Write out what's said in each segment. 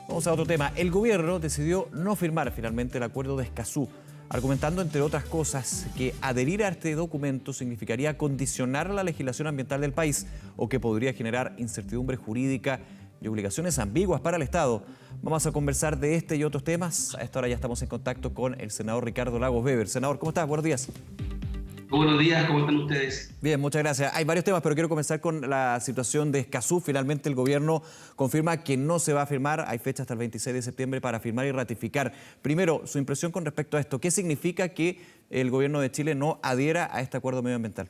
Vamos a otro tema. El gobierno decidió no firmar finalmente el acuerdo de Escazú, argumentando, entre otras cosas, que adherir a este documento significaría condicionar la legislación ambiental del país o que podría generar incertidumbre jurídica y obligaciones ambiguas para el Estado. Vamos a conversar de este y otros temas. A esta hora ya estamos en contacto con el senador Ricardo Lagos Weber. Senador, ¿cómo estás? Buenos días. Buenos días, ¿cómo están ustedes? Bien, muchas gracias. Hay varios temas, pero quiero comenzar con la situación de Escazú. Finalmente el gobierno confirma que no se va a firmar. Hay fecha hasta el 26 de septiembre para firmar y ratificar. Primero, su impresión con respecto a esto. ¿Qué significa que el gobierno de Chile no adhiera a este acuerdo medioambiental?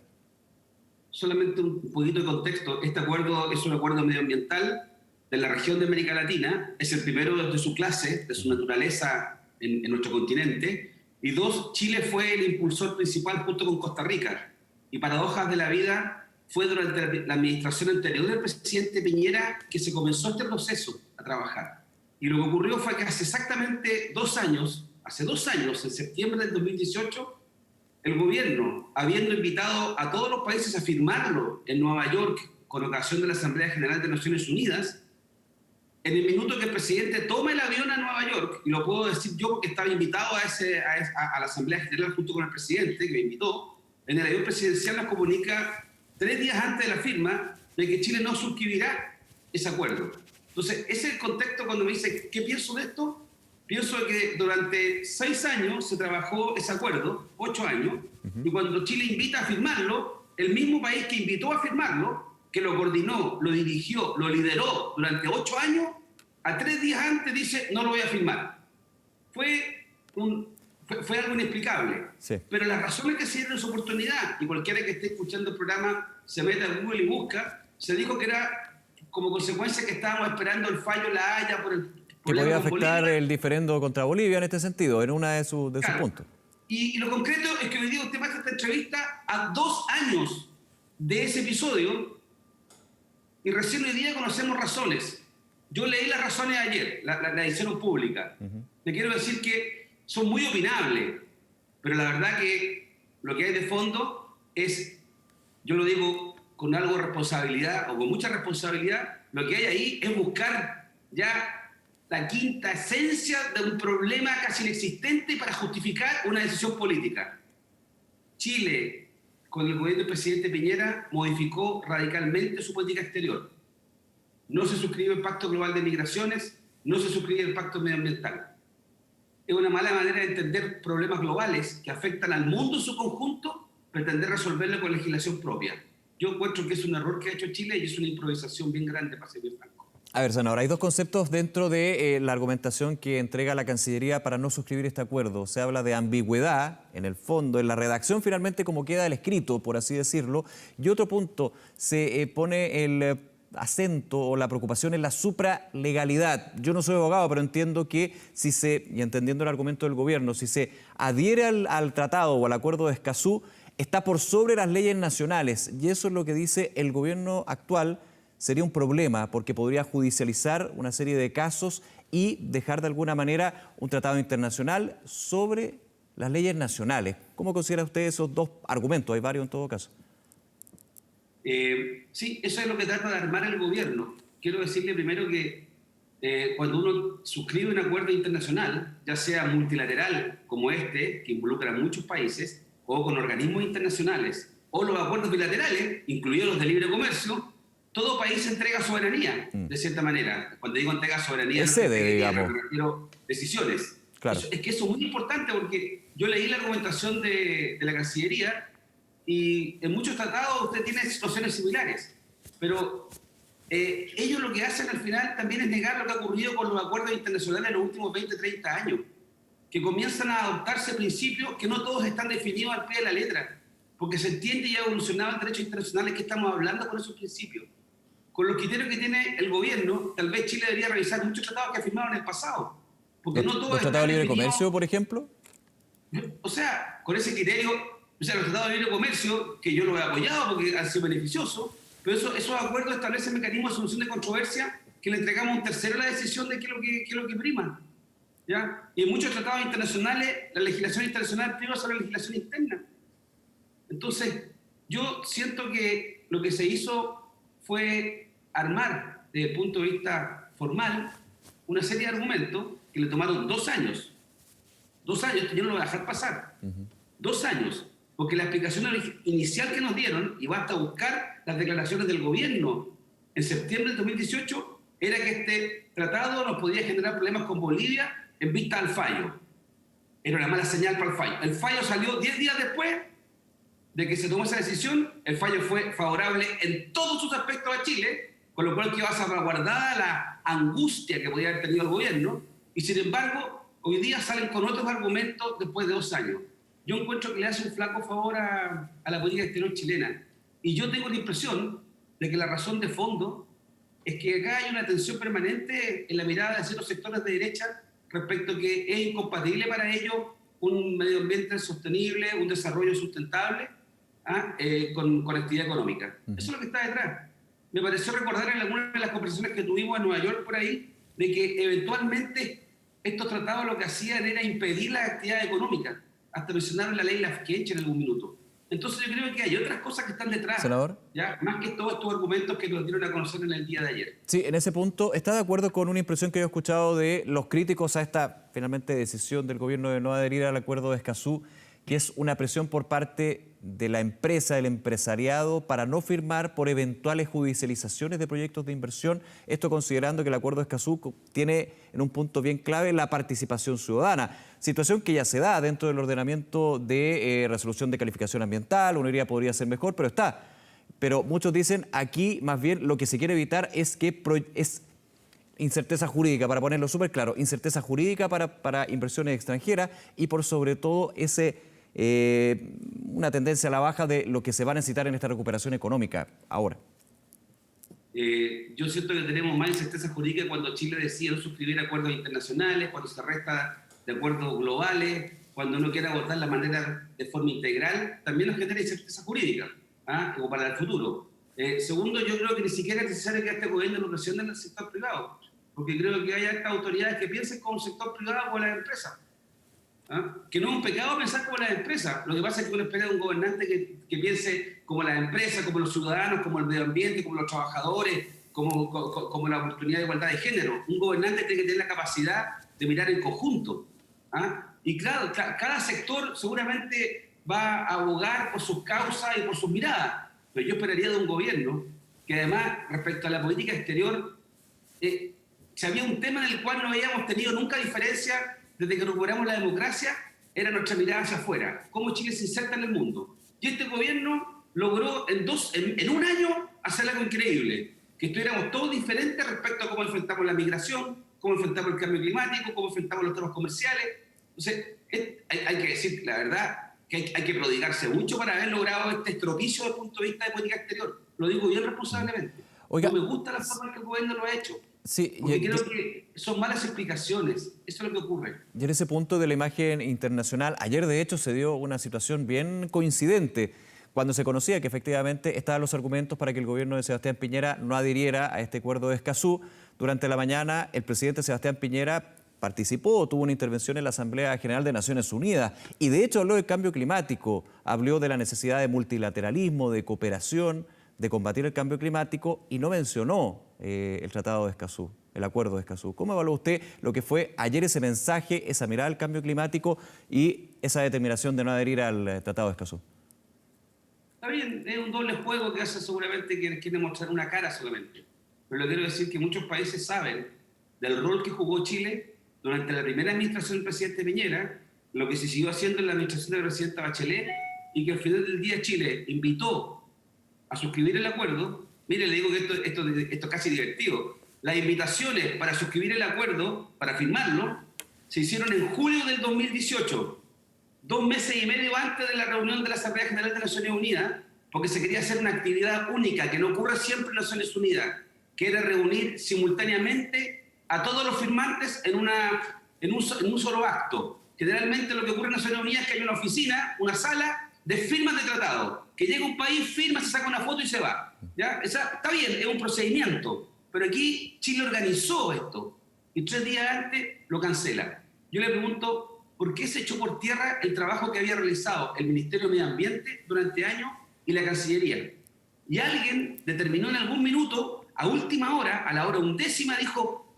Solamente un poquito de contexto. Este acuerdo es un acuerdo medioambiental de la región de América Latina. Es el primero de su clase, de su naturaleza en nuestro continente. Y dos, Chile fue el impulsor principal junto con Costa Rica. Y paradojas de la vida, fue durante la administración anterior del presidente Piñera que se comenzó este proceso a trabajar. Y lo que ocurrió fue que hace exactamente 2 años, en septiembre del 2018, el gobierno, habiendo invitado a todos los países a firmarlo en Nueva York con ocasión de la Asamblea General de Naciones Unidas, en el minuto que el presidente toma el avión a Nueva York, y lo puedo decir yo porque estaba invitado a la Asamblea General junto con el presidente, que me invitó, en el avión presidencial nos comunica 3 días antes de la firma de que Chile no suscribirá ese acuerdo. Entonces, ese es el contexto cuando me dice, ¿qué pienso de esto? Pienso que durante 6 años se trabajó ese acuerdo, 8 años, y cuando Chile invita a firmarlo, el mismo país que invitó a firmarlo, que lo coordinó, lo dirigió, lo lideró durante 8 años, a 3 días antes dice, no lo voy a firmar. Fue algo inexplicable. Sí. Pero las razones que se dieron en su oportunidad, y cualquiera que esté escuchando el programa se mete a Google y busca, se dijo que era como consecuencia que estábamos esperando el fallo de La Haya por el Que problema podía con afectar Bolivia. el diferendo contra Bolivia en este sentido, en una de sus Claro. puntos. Y lo concreto es que hoy día usted pasa esta entrevista a 2 años de ese episodio y recién hoy día conocemos razones. Yo leí las razones ayer, la hicieron pública. Le quiero decir que son muy opinables, pero la verdad que lo que hay de fondo es, yo lo digo con algo de responsabilidad o con mucha responsabilidad, lo que hay ahí es buscar ya la quinta esencia de un problema casi inexistente para justificar una decisión política. Chile, con el gobierno del presidente Piñera, modificó radicalmente su política exterior. No se suscribe el Pacto Global de Migraciones, no se suscribe el Pacto Medioambiental. Es una mala manera de entender problemas globales que afectan al mundo en su conjunto, pretender resolverlo con legislación propia. Yo encuentro que es un error que ha hecho Chile y es una improvisación bien grande, para ser bien franco. A ver, senador, hay 2 conceptos dentro de la argumentación que entrega la Cancillería para no suscribir este acuerdo. Se habla de ambigüedad, en el fondo, en la redacción finalmente como queda el escrito, por así decirlo. Y otro punto, se pone el acento o la preocupación en la supralegalidad. Yo no soy abogado, pero entiendo que y entendiendo el argumento del gobierno, si se adhiere al tratado o al acuerdo de Escazú, está por sobre las leyes nacionales. Y eso es lo que dice el gobierno actual. Sería un problema porque podría judicializar una serie de casos y dejar de alguna manera un tratado internacional sobre las leyes nacionales. ¿Cómo considera usted esos 2 argumentos? Hay varios en todo caso. Sí, eso es lo que trata de armar el gobierno. Quiero decirle primero que cuando uno suscribe un acuerdo internacional, ya sea multilateral como este, que involucra a muchos países, o con organismos internacionales, o los acuerdos bilaterales, incluidos los de libre comercio, todo país entrega soberanía, de cierta manera. Cuando digo entrega soberanía, Es sede, digamos. me refiero a decisiones. Claro. Es que eso es muy importante porque yo leí la argumentación de la Cancillería y en muchos tratados usted tiene situaciones similares, pero ellos lo que hacen al final también es negar lo que ha ocurrido con los acuerdos internacionales en los últimos 20, 30 años, que comienzan a adoptarse principios que no todos están definidos al pie de la letra, porque se entiende y ha evolucionado el derecho internacional que estamos hablando con esos principios. Con los criterios que tiene el gobierno, tal vez Chile debería revisar muchos tratados que ha firmado en el pasado, porque no todos ¿Los tratados de libre definidos. comercio, por ejemplo? O sea, con ese criterio, los tratados de libre comercio, que yo lo he apoyado porque han sido beneficiosos, pero esos acuerdos establecen mecanismos de solución de controversia que le entregamos a un tercero la decisión de qué es lo que prima. ¿Ya? Y en muchos tratados internacionales, la legislación internacional prima sobre la legislación interna. Entonces, yo siento que lo que se hizo fue armar, desde el punto de vista formal, una serie de argumentos que le tomaron 2 años. 2 años, esto yo no lo voy a dejar pasar. 2 años, porque la explicación inicial que nos dieron, y basta buscar las declaraciones del gobierno en septiembre del 2018, era que este tratado nos podía generar problemas con Bolivia en vista al fallo. Era una mala señal para el fallo. El fallo salió 10 días después de que se tomó esa decisión. El fallo fue favorable en todos sus aspectos a Chile, con lo cual quedó salvaguardada la angustia que podía haber tenido el gobierno, y sin embargo, hoy día salen con otros argumentos después de 2 años. Yo encuentro que le hace un flaco favor a la política exterior chilena. Y yo tengo la impresión de que la razón de fondo es que acá hay una tensión permanente en la mirada de ciertos sectores de derecha respecto a que es incompatible para ellos un medio ambiente sostenible, un desarrollo sustentable con actividad económica. Eso es lo que está detrás. Me pareció recordar en algunas de las conversaciones que tuvimos en Nueva York por ahí, de que eventualmente estos tratados lo que hacían era impedir la actividad económica. Hasta mencionaron la ley Lafkench en algún minuto. Entonces yo creo que hay otras cosas que están detrás, senador, ¿ya? Más que todos estos argumentos que nos dieron a conocer en el día de ayer. Sí, en ese punto, ¿está de acuerdo con una impresión que yo he escuchado de los críticos a esta finalmente decisión del gobierno de no adherir al acuerdo de Escazú, que es una presión por parte de la empresa, del empresariado, para no firmar por eventuales judicializaciones de proyectos de inversión? Esto considerando que el acuerdo de Escazú tiene en un punto bien clave la participación ciudadana, situación que ya se da dentro del ordenamiento de resolución de calificación ambiental. Uno diría podría ser mejor, pero está. Pero muchos dicen aquí más bien lo que se quiere evitar es que es incerteza jurídica, para ponerlo súper claro, incerteza jurídica para inversiones extranjeras y por sobre todo una tendencia a la baja de lo que se va a necesitar en esta recuperación económica ahora. Yo siento que tenemos más incerteza jurídica cuando Chile decide no suscribir acuerdos internacionales, cuando se resta de acuerdos globales, cuando no quiere abordar la manera de forma integral. También nos genera incerteza jurídica, como para el futuro. Segundo, yo creo que ni siquiera es necesario que este gobierno lo presione en el sector privado, porque creo que hay estas autoridades que piensen como el sector privado o las empresas. Que no es un pecado pensar como las empresas. Lo que pasa es que uno espera de un gobernante que piense como las empresas, como los ciudadanos, como el medio ambiente, como los trabajadores, como la oportunidad de igualdad de género. Un gobernante tiene que tener la capacidad de mirar en conjunto. Y claro, cada sector seguramente va a abogar por sus causas y por sus miradas, pero yo esperaría de un gobierno que además, respecto a la política exterior, si había un tema en el cual no habíamos tenido nunca diferencia desde que recuperamos la democracia, era nuestra mirada hacia afuera, cómo Chile se inserta en el mundo. Y este gobierno logró en un año hacer algo increíble, que estuviéramos todos diferentes respecto a cómo enfrentamos la migración, cómo enfrentamos el cambio climático, cómo enfrentamos los temas comerciales. Entonces, hay que decir la verdad, que hay que prodigarse mucho para haber logrado este estropicio desde el punto de vista de política exterior. Lo digo bien responsablemente. Oiga, no me gusta la forma en que el gobierno lo ha hecho. Sí, porque creo que son malas explicaciones. Eso es lo que ocurre. Y en ese punto de la imagen internacional, ayer de hecho se dio una situación bien coincidente, cuando se conocía que efectivamente estaban los argumentos para que el gobierno de Sebastián Piñera no adhiriera a este acuerdo de Escazú. Durante la mañana, el presidente Sebastián Piñera participó, tuvo una intervención en la Asamblea General de Naciones Unidas y de hecho habló del cambio climático, habló de la necesidad de multilateralismo, de cooperación, de combatir el cambio climático y no mencionó el Tratado de Escazú, el Acuerdo de Escazú. ¿Cómo evaluó usted lo que fue ayer ese mensaje, esa mirada al cambio climático y esa determinación de no adherir al Tratado de Escazú? Está bien, es un doble juego que hace seguramente quienes quieren mostrar una cara solamente. Pero le quiero decir que muchos países saben del rol que jugó Chile durante la primera administración del presidente Piñera, lo que se siguió haciendo en la administración de la presidenta Bachelet y que al final del día Chile invitó a suscribir el acuerdo. Mire, le digo que esto es casi divertido. Las invitaciones para suscribir el acuerdo, para firmarlo, se hicieron en julio del 2018, 2 meses y medio antes de la reunión de la Asamblea General de Naciones Unidas, porque se quería hacer una actividad única, que no ocurre siempre en Naciones Unidas, que era reunir simultáneamente a todos los firmantes en un solo acto. Generalmente lo que ocurre en Naciones Unidas es que hay una oficina, una sala de firmas de tratado, que llega un país, firma, se saca una foto y se va. ¿Ya? Está bien, es un procedimiento, pero aquí Chile organizó esto y 3 días antes lo cancela. Yo le pregunto, ¿por qué se echó por tierra el trabajo que había realizado el Ministerio de Medio Ambiente durante años y la Cancillería? Y alguien determinó en algún minuto, a última hora, a la hora 11ª, dijo,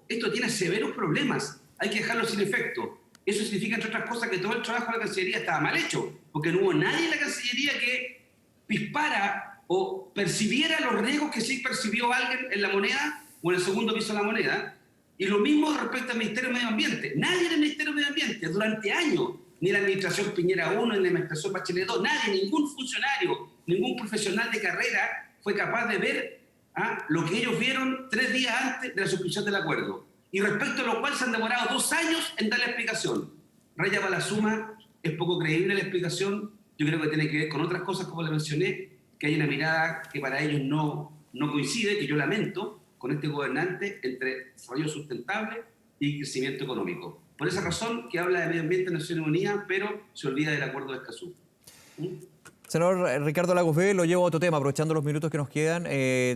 esto tiene severos problemas, hay que dejarlo sin efecto. Eso significa, entre otras cosas, que todo el trabajo de la Cancillería estaba mal hecho, porque no hubo nadie en la Cancillería que pispara o percibiera los riesgos que sí percibió alguien en la moneda o en el segundo piso de la moneda. Y lo mismo respecto al Ministerio de Medio Ambiente. Nadie en el Ministerio de Medio Ambiente durante años, ni la administración Piñera 1, ni la administración Bachelet 2, nadie, ningún funcionario, ningún profesional de carrera fue capaz de ver lo que ellos vieron 3 días antes de la suscripción del acuerdo. Y respecto a lo cual se han demorado 2 años en dar la explicación. Raya para la suma, es poco creíble la explicación. Yo creo que tiene que ver con otras cosas, como le mencioné, que hay una mirada que para ellos no coincide, que yo lamento, con este gobernante entre desarrollo sustentable y crecimiento económico. Por esa razón que habla de medio ambiente en Naciones Unidas, pero se olvida del acuerdo de Escazú. Senador Ricardo Lagos Vélez, lo llevo a otro tema, aprovechando los minutos que nos quedan,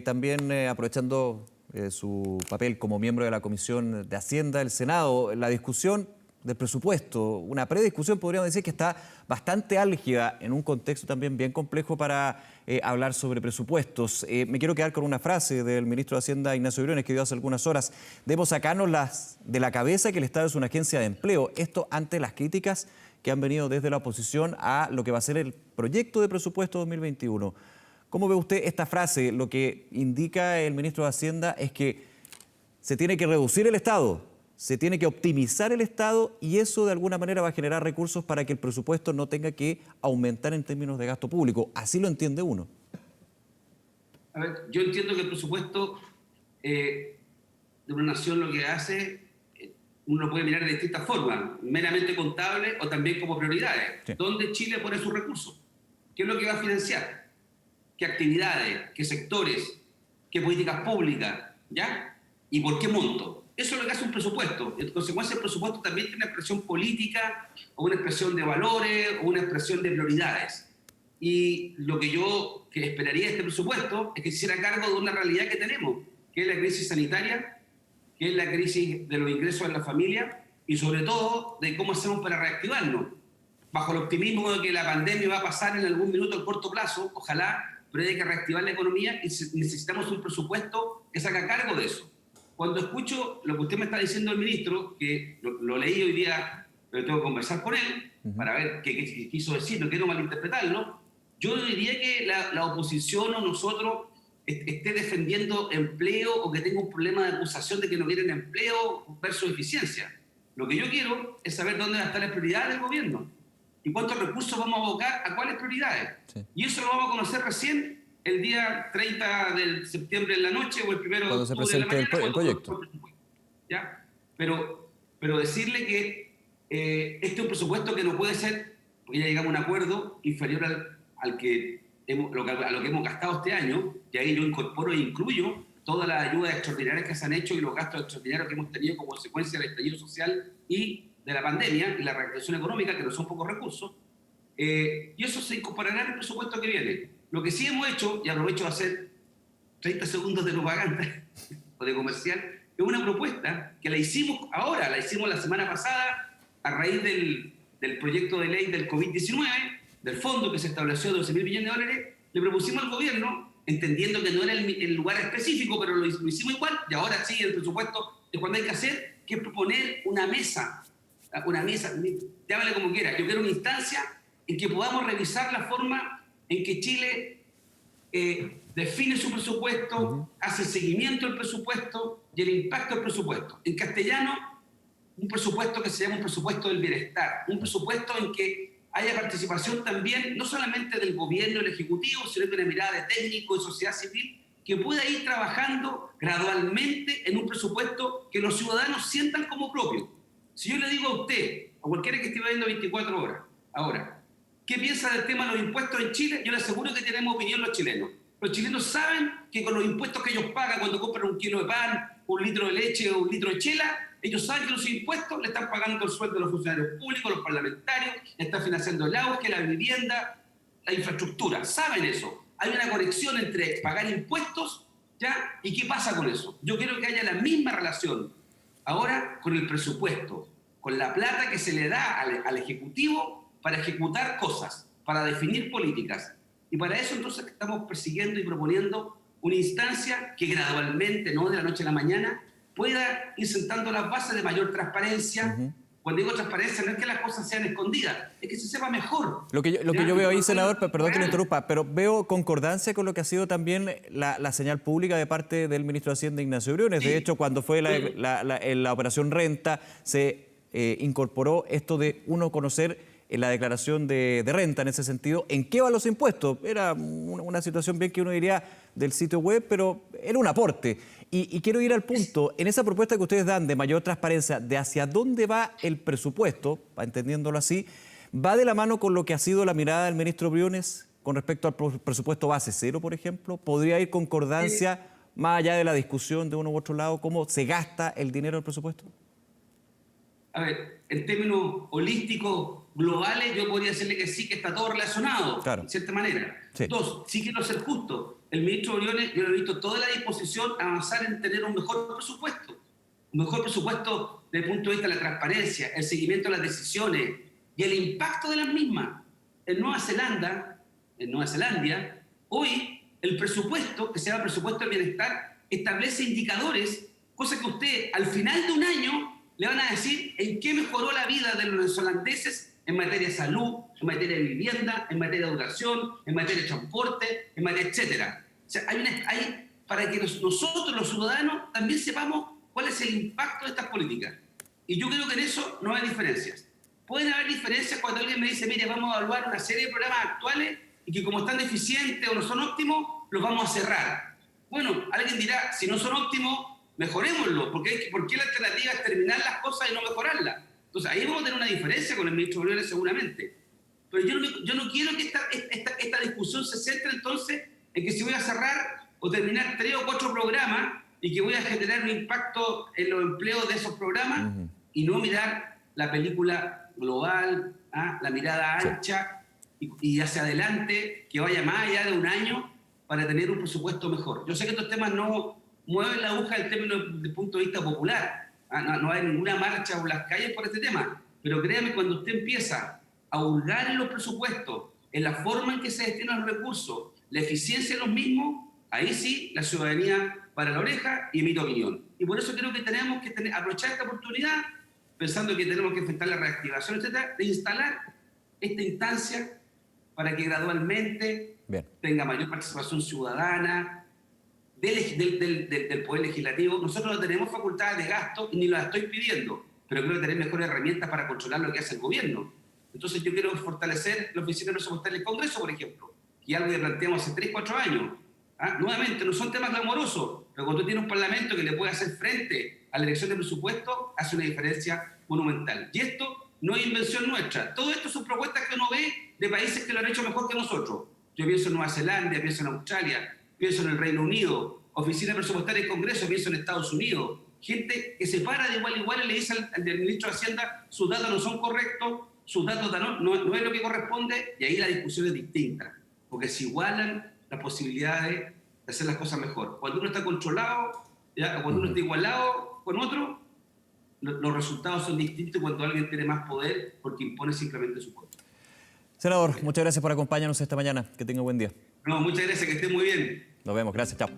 también aprovechando su papel como miembro de la Comisión de Hacienda del Senado, la discusión del presupuesto, una prediscusión, podríamos decir que está bastante álgida en un contexto también bien complejo para hablar sobre presupuestos. Me quiero quedar con una frase del ministro de Hacienda, Ignacio Briones, que dio hace algunas horas: debemos sacarnos de la cabeza que el Estado es una agencia de empleo. Esto ante las críticas que han venido desde la oposición a lo que va a ser el proyecto de presupuesto 2021. ¿Cómo ve usted esta frase? Lo que indica el ministro de Hacienda es que se tiene que reducir el Estado, se tiene que optimizar el Estado, y eso de alguna manera va a generar recursos para que el presupuesto no tenga que aumentar en términos de gasto público. Así lo entiende uno. A ver, yo entiendo que el presupuesto de una nación lo que hace, uno lo puede mirar de distintas formas, meramente contable o también como prioridades. Sí. ¿Dónde Chile pone sus recursos? ¿Qué es lo que va a financiar? ¿Qué actividades? ¿Qué sectores? ¿Qué políticas públicas? ¿Ya? ¿Y por qué monto? Eso es lo que hace un presupuesto. En consecuencia, el presupuesto también tiene una expresión política, o una expresión de valores, o una expresión de prioridades. Y lo que yo esperaría de este presupuesto es que se hiciera cargo de una realidad que tenemos, que es la crisis sanitaria, que es la crisis de los ingresos en la familia, y sobre todo de cómo hacemos para reactivarnos. Bajo el optimismo de que la pandemia va a pasar en algún minuto a corto plazo, ojalá, pero hay que reactivar la economía y necesitamos un presupuesto que se haga cargo de eso. Cuando escucho lo que usted me está diciendo el ministro, que lo leí hoy día, pero tengo que conversar con él para ver qué quiso decir, no quiero malinterpretarlo, yo diría que la oposición o nosotros esté defendiendo empleo o que tenga un problema de acusación de que no quieren empleo versus eficiencia. Lo que yo quiero es saber dónde van a estar las prioridades del gobierno y cuántos recursos vamos a abocar a cuáles prioridades. Sí. Y eso lo vamos a conocer recién el día 30 de septiembre en la noche o el 1 de octubre en la mañana. El proyecto. ¿Ya? Pero decirle que este es un presupuesto que no puede ser, porque ya llegamos a un acuerdo inferior a lo que hemos gastado este año, y ahí yo incorporo e incluyo todas las ayudas extraordinarias que se han hecho y los gastos extraordinarios que hemos tenido como consecuencia del estallido social y de la pandemia y la reactivación económica, que no son pocos recursos, y eso se incorporará en el presupuesto que viene. Lo que sí hemos hecho, y aprovecho de hacer 30 segundos de propaganda o de comercial, es una propuesta que la hicimos ahora, la hicimos la semana pasada a raíz del proyecto de ley del COVID-19, del fondo que se estableció de 12.000 millones de dólares. Le propusimos al gobierno, entendiendo que no era el lugar específico, pero lo hicimos igual, y ahora sí, el presupuesto es cuando hay que hacer, que es proponer una mesa, llámale como quiera. Yo quiero una instancia en que podamos revisar la forma en que Chile define su presupuesto, hace seguimiento del presupuesto y el impacto del presupuesto. En castellano, un presupuesto que se llama un presupuesto del bienestar, un presupuesto en que haya participación también, no solamente del gobierno y el ejecutivo, sino de una mirada de técnico y sociedad civil, que pueda ir trabajando gradualmente en un presupuesto que los ciudadanos sientan como propio. Si yo le digo a usted, a cualquiera que esté viendo 24 horas, ahora, ¿qué piensa del tema de los impuestos en Chile? Yo le aseguro que tenemos opinión los chilenos. Los chilenos saben que con los impuestos que ellos pagan cuando compran un kilo de pan, un litro de leche o un litro de chela, ellos saben que los impuestos le están pagando el sueldo de los funcionarios públicos, los parlamentarios, le están financiando el auge, la vivienda, la infraestructura. Saben eso. Hay una conexión entre pagar impuestos, ¿ya? ¿Y qué pasa con eso? Yo quiero que haya la misma relación ahora con el presupuesto, con la plata que se le da al Ejecutivo para ejecutar cosas, para definir políticas. Y para eso entonces estamos persiguiendo y proponiendo una instancia que gradualmente, no de la noche a la mañana, pueda ir sentando las bases de mayor transparencia. Cuando digo transparencia, no es que las cosas sean escondidas, es que se sepa mejor. Lo que yo veo ahí, senador, perdón que lo interrumpa, pero veo concordancia con lo que ha sido también la señal pública de parte del ministro de Hacienda, Ignacio Briones. Sí. De hecho, cuando fue la operación Renta, se incorporó esto de uno conocer la declaración de renta en ese sentido. ¿En qué van los impuestos? Era una situación bien que uno diría del sitio web, pero era un aporte. Y quiero ir al punto, en esa propuesta que ustedes dan de mayor transparencia, de hacia dónde va el presupuesto, entendiéndolo así, ¿va de la mano con lo que ha sido la mirada del ministro Briones con respecto al presupuesto base cero, por ejemplo? ¿Podría ir concordancia más allá de la discusión de uno u otro lado, cómo se gasta el dinero del presupuesto? A ver, en términos holísticos, globales, yo podría decirle que sí, que está todo relacionado, claro, de cierta manera. Sí. Dos, sí quiero ser justo. El ministro Briones, yo lo he visto toda la disposición a avanzar en tener un mejor presupuesto. Un mejor presupuesto desde el punto de vista de la transparencia, el seguimiento de las decisiones y el impacto de las mismas. En Nueva Zelanda, hoy el presupuesto, que se llama presupuesto del bienestar, establece indicadores, cosa que usted al final de un año le van a decir en qué mejoró la vida de los neozelandeses en materia de salud, en materia de vivienda, en materia de educación, en materia de transporte, en materia, etcétera. O sea, hay para que nosotros, los ciudadanos, también sepamos cuál es el impacto de estas políticas. Y yo creo que en eso no hay diferencias. Pueden haber diferencias cuando alguien me dice, mire, vamos a evaluar una serie de programas actuales y que como están deficientes o no son óptimos, los vamos a cerrar. Bueno, alguien dirá, si no son óptimos, mejorémoslo, ¿por qué la alternativa es terminar las cosas y no mejorarlas? Entonces ahí vamos a tener una diferencia con el ministro Briones seguramente. Pero yo no quiero que esta discusión se centre entonces en que si voy a cerrar o terminar 3 o 4 programas y que voy a generar un impacto en los empleos de esos programas y no mirar la película global, la mirada ancha y hacia adelante, que vaya más allá de un año para tener un presupuesto mejor. Yo sé que estos temas no mueven la aguja desde el punto de vista popular. No hay ninguna marcha por las calles por este tema. Pero créame, cuando usted empieza a hurgar en los presupuestos, en la forma en que se destinan los recursos, la eficiencia de los mismos, ahí sí la ciudadanía para la oreja y emite opinión. Y por eso creo que tenemos que aprovechar esta oportunidad, pensando que tenemos que enfrentar la reactivación, etcétera, de instalar esta instancia para que gradualmente tenga mayor participación ciudadana, del Poder Legislativo. Nosotros no tenemos facultades de gasto y ni las estoy pidiendo, pero creo que tenemos mejores herramientas para controlar lo que hace el gobierno. Entonces yo quiero fortalecer la Oficina Presupuestaria del Congreso, por ejemplo, y algo que planteamos hace 3 o 4 años. Nuevamente, no son temas glamorosos, pero cuando tú tienes un parlamento que le puede hacer frente a la elección de presupuesto, hace una diferencia monumental. Y esto no es invención nuestra. Todo esto son propuestas que uno ve de países que lo han hecho mejor que nosotros. Yo pienso en Nueva Zelanda, pienso en Australia, pienso en el Reino Unido, Oficina Presupuestaria del Congreso, pienso en Estados Unidos. Gente que se para de igual a igual y le dice al ministro de Hacienda, sus datos no son correctos, sus datos no es lo que corresponde, y ahí la discusión es distinta, porque se igualan las posibilidades de hacer las cosas mejor. Cuando uno está controlado, cuando uno está igualado con otro, los resultados son distintos cuando alguien tiene más poder porque impone simplemente su poder. Senador, muchas gracias por acompañarnos esta mañana. Que tenga buen día. No, muchas gracias, que esté muy bien. Nos vemos, gracias, chao.